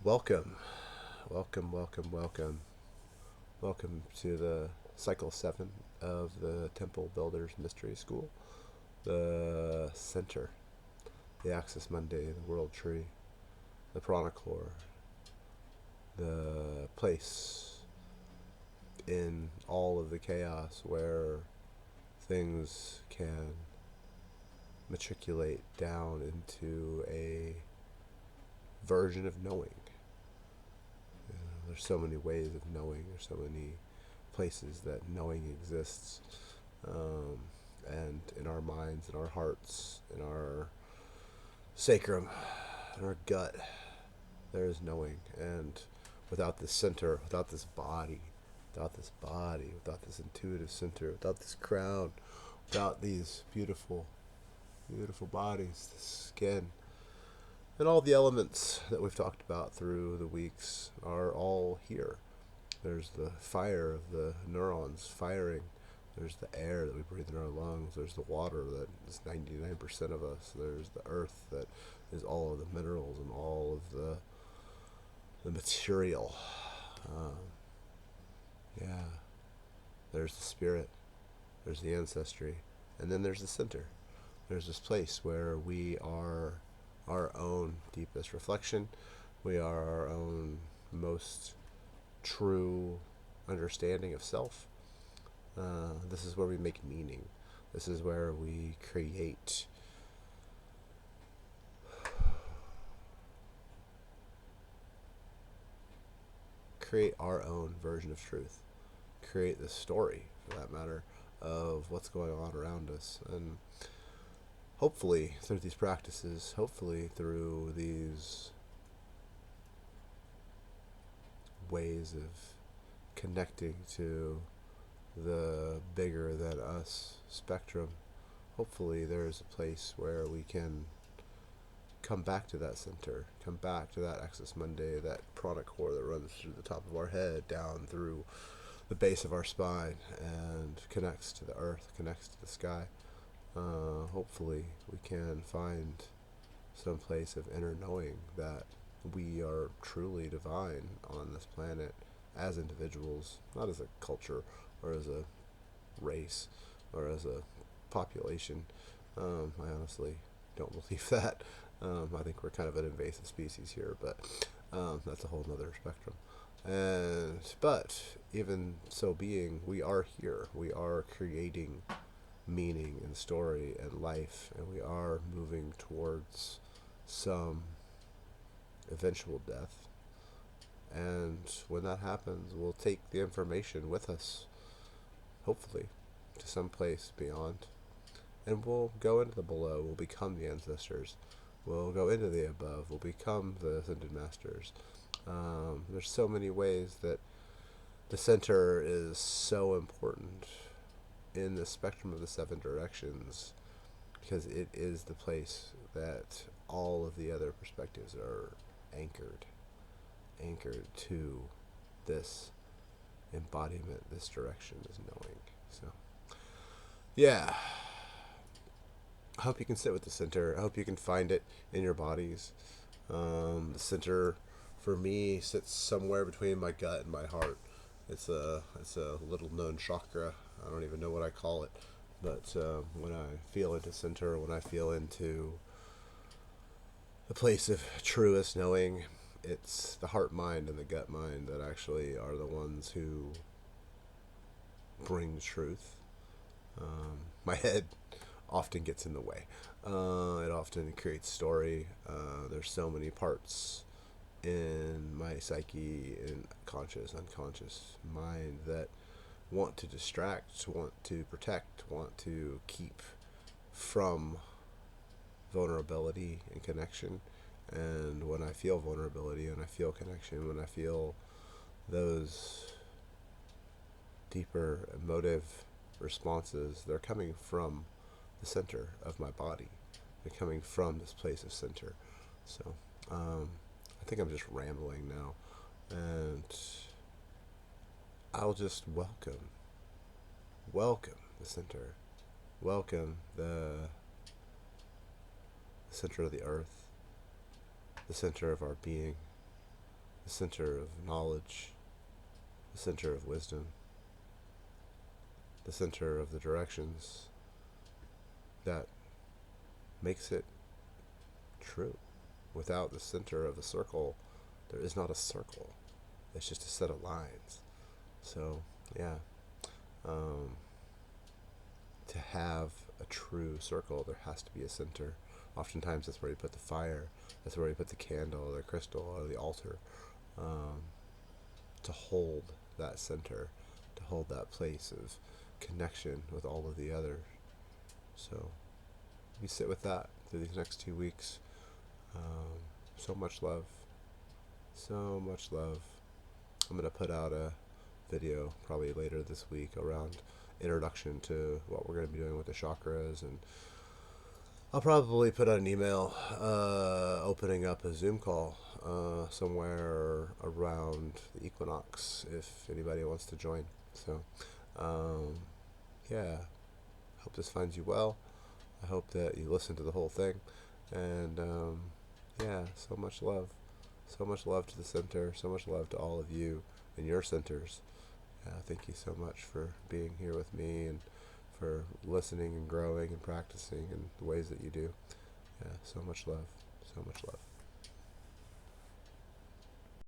Welcome, welcome, welcome, welcome, welcome to the cycle 7 of the Temple Builders Mystery School, the center, the Axis Mundi, the World Tree, the Pranicore, the place in all of the chaos where things can matriculate down into a version of knowing. There's so many ways of knowing. There's so many places that knowing exists. And in our minds, in our hearts, in our sacrum, in our gut, there is knowing. And without this center, without this body, without this intuitive center, without this crown, without these beautiful, beautiful bodies, the skin, and all the elements that we've talked about through the weeks are all here. There's the fire of the neurons firing. There's the air that we breathe in our lungs. There's the water that is 99% of us. There's the earth that is all of the minerals and all of the material. Um, yeah. There's the spirit. There's the ancestry. And then there's the center. There's this place where we are our own deepest reflection. We are our own most true understanding of self. This is where we make meaning. This is where we create our own version of truth. Create the story, for that matter, of what's going on around us. And hopefully through these practices, hopefully through these ways of connecting to the bigger than us spectrum, hopefully there's a place where we can come back to that center, come back to that axis mundi, that pranic core that runs through the top of our head, down through the base of our spine, and connects to the earth, connects to the sky. Hopefully we can find some place of inner knowing that we are truly divine on this planet as individuals, not as a culture or as a race or as a population. I honestly don't believe that. I think we're kind of an invasive species here, but that's a whole nother spectrum. But even so being, we are here. We are creating meaning and story and life, and we are moving towards some eventual death. And when that happens, we'll take the information with us, hopefully, to some place beyond. And we'll go into the below, we'll become the ancestors. We'll go into the above, we'll become the ascended masters. There's so many ways that the center is so important in the spectrum of the 7 directions, because it is the place that all of the other perspectives are anchored to this embodiment, this direction, this knowing. So, yeah. I hope you can sit with the center. I hope you can find it in your bodies. The center, for me, sits somewhere between my gut and my heart. It's a little known chakra. I don't even know what I call it. But when I feel into center, when I feel into the place of truest knowing, it's the heart mind and the gut mind that actually are the ones who bring truth. My head often gets in the way. It often creates story. There's so many parts in my psyche and conscious, unconscious mind that want to distract, want to protect, want to keep from vulnerability and connection. And when I feel vulnerability and I feel connection, when I feel those deeper emotive responses, they're coming from the center of my body. They're coming from this place of center. So, I think I'm just rambling now. And I'll just welcome the center. Welcome the center of the earth, the center of our being, the center of knowledge, the center of wisdom, the center of the directions that makes it true. Without the center of the circle, there is not a circle. It's just a set of lines. So, yeah. To have a true circle, there has to be a center. Oftentimes, that's where you put the fire. That's where you put the candle, or the crystal, or the altar, to hold that center, to hold that place of connection with all of the others. So, you sit with that through these next 2 weeks. So much love. So much love. I'm going to put out a video probably later this week around introduction to what we're going to be doing with the chakras, and I'll probably put out an email opening up a Zoom call somewhere around the equinox if anybody wants to join. So, yeah, hope this finds you well. I hope that you listen to the whole thing, and yeah, so much love. So much love to the center, so much love to all of you and your centers. Thank you so much for being here with me and for listening and growing and practicing in the ways that you do. Yeah, so much love. So much love.